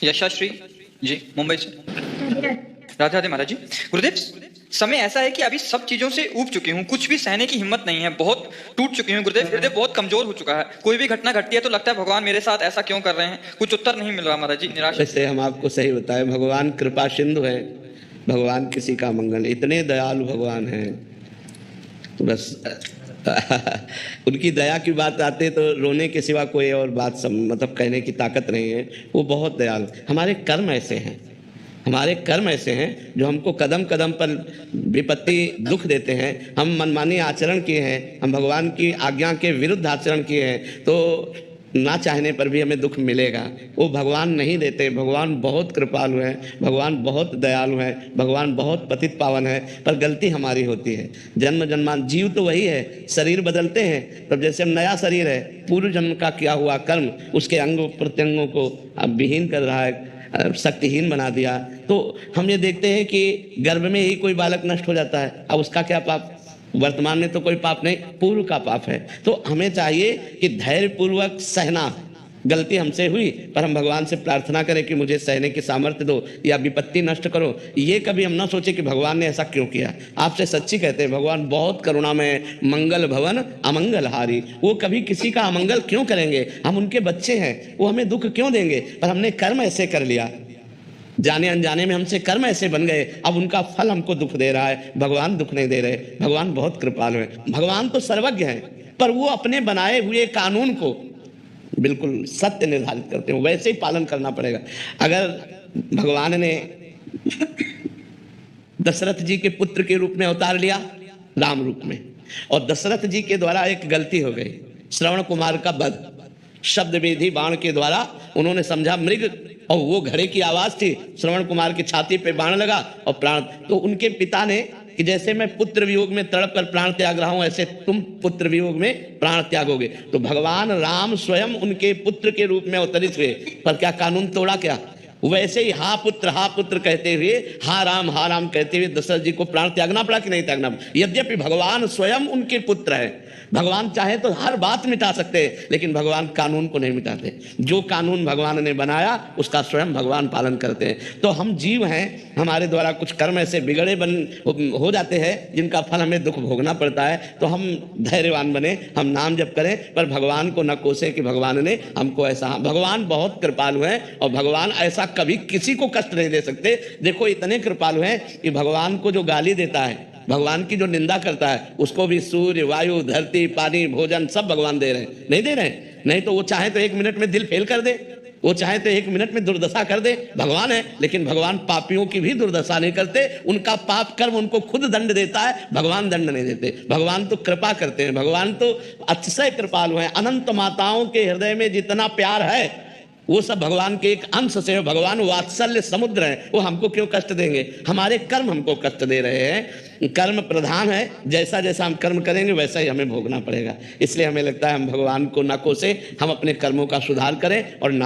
यशाश्री जी, मुंबई से। राधे राधे महाराज जी। गुरुदेव, समय ऐसा है कि अभी सब चीजों से ऊब चुकी हूँ, कुछ भी सहने की हिम्मत नहीं है, बहुत टूट चुकी हूँ गुरुदेव। हृदय बहुत कमजोर हो चुका है, कोई भी घटना घटती है तो लगता है भगवान मेरे साथ ऐसा क्यों कर रहे हैं, कुछ उत्तर नहीं मिल रहा महाराज जी, निराश। वैसे हम आपको सही बताएं, भगवान कृपा सिंधु है, भगवान किसी का मंगल, इतने दयालु भगवान हैं। बस उनकी दया की बात आते तो रोने के सिवा कोई और बात मतलब कहने की ताकत नहीं है। वो बहुत दयालु। हमारे कर्म ऐसे हैं, हमारे कर्म ऐसे हैं जो हमको कदम कदम पर विपत्ति दुख देते हैं। हम मनमानी आचरण किए हैं, हम भगवान की आज्ञा के विरुद्ध आचरण किए हैं, तो ना चाहने पर भी हमें दुख मिलेगा। वो भगवान नहीं देते। भगवान बहुत कृपालु हैं, भगवान बहुत दयालु हैं, भगवान बहुत पतित पावन है, पर गलती हमारी होती है। जन्म जन्मान जीव तो वही है, शरीर बदलते हैं। तब जैसे नया शरीर है, पूर्व जन्म का किया हुआ कर्म उसके अंग प्रत्यंगों को अब विहीन कर रहा है, शक्तिहीन बना दिया। तो हम ये देखते हैं कि गर्भ में ही कोई बालक नष्ट हो जाता है, अब उसका क्या पाप? वर्तमान में तो कोई पाप नहीं, पूर्व का पाप है। तो हमें चाहिए कि धैर्य पूर्वक सहना। गलती हमसे हुई, पर हम भगवान से प्रार्थना करें कि मुझे सहने की सामर्थ्य दो या विपत्ति नष्ट करो। ये कभी हम ना सोचे कि भगवान ने ऐसा क्यों किया। आपसे सच्ची कहते हैं, भगवान बहुत करुणामय, मंगल भवन अमंगल हारी। वो कभी किसी का अमंगल क्यों करेंगे? हम उनके बच्चे हैं, वो हमें दुख क्यों देंगे? पर हमने कर्म ऐसे कर लिया, जाने अनजाने में हमसे कर्म ऐसे बन गए, अब उनका फल हमको दुख दे रहा है। भगवान दुख नहीं दे रहे, भगवान बहुत कृपालु हैं। भगवान तो सर्वज्ञ हैं, पर वो अपने बनाए हुए कानून को बिल्कुल सत्य निर्धारित करते हैं, वैसे ही पालन करना पड़ेगा। अगर भगवान ने दशरथ जी के पुत्र के रूप में अवतार लिया, राम रूप में, और दशरथ जी के द्वारा एक गलती हो गई, श्रवण कुमार का वध, शब्द विधि बाण के द्वारा उन्होंने समझा मृग, और वो घड़े की आवाज थी, श्रवण कुमार की छाती पे बाण लगा और प्राण। तो उनके पिता ने कि जैसे मैं पुत्र वियोग में तड़प कर प्राण त्याग रहा हूं, ऐसे तुम पुत्र वियोग में प्राण त्यागोगे। तो भगवान राम स्वयं उनके पुत्र के रूप में अवतरित हुए, पर क्या कानून तोड़ा? क्या? वैसे ही हा पुत्र कहते हुए, हा राम कहते हुए दशरथ जी को प्राण त्यागना पड़ा कि नहीं त्यागना? यद्यपि भगवान स्वयं उनके पुत्र है, भगवान चाहे तो हर बात मिटा सकते हैं, लेकिन भगवान कानून को नहीं मिटाते। जो कानून भगवान ने बनाया उसका स्वयं भगवान पालन करते हैं। तो हम जीव हैं, हमारे द्वारा कुछ कर्म ऐसे बिगड़े हो जाते हैं जिनका फल हमें दुख भोगना पड़ता है। तो हम धैर्यवान बने, हम नाम जप करें, पर भगवान को न कोसें कि भगवान ने हमको ऐसा। भगवान बहुत कृपालु हैं, और भगवान ऐसा कभी किसी को कष्ट नहीं दे सकते। देखो, इतने कृपालु हैं कि भगवान को जो गाली देता है, भगवान की जो निंदा करता है, उसको भी सूर्य, वायु, धरती, पानी, भोजन सब भगवान दे रहे हैं। नहीं दे रहे हैं? नहीं तो वो चाहे तो 1 मिनट में दिल फेल कर दे, वो चाहे तो 1 मिनट में दुर्दशा कर दे, भगवान है। लेकिन भगवान पापियों की भी दुर्दशा नहीं करते, उनका पाप कर्म उनको खुद दंड देता है, भगवान दंड नहीं देते। भगवान तो कृपा करते हैं, भगवान तो अतिशय कृपालु हैं। अनंत माताओं के हृदय में जितना प्यार है वो सब भगवान के एक अंश से है। भगवान वात्सल्य समुद्र है, वो हमको क्यों कष्ट देंगे? हमारे कर्म हमको कष्ट दे रहे हैं। कर्म प्रधान है, जैसा जैसा हम कर्म करेंगे वैसा ही हमें भोगना पड़ेगा। इसलिए हमें लगता है हम भगवान को न कोसे, हम अपने कर्मों का सुधार करें और ना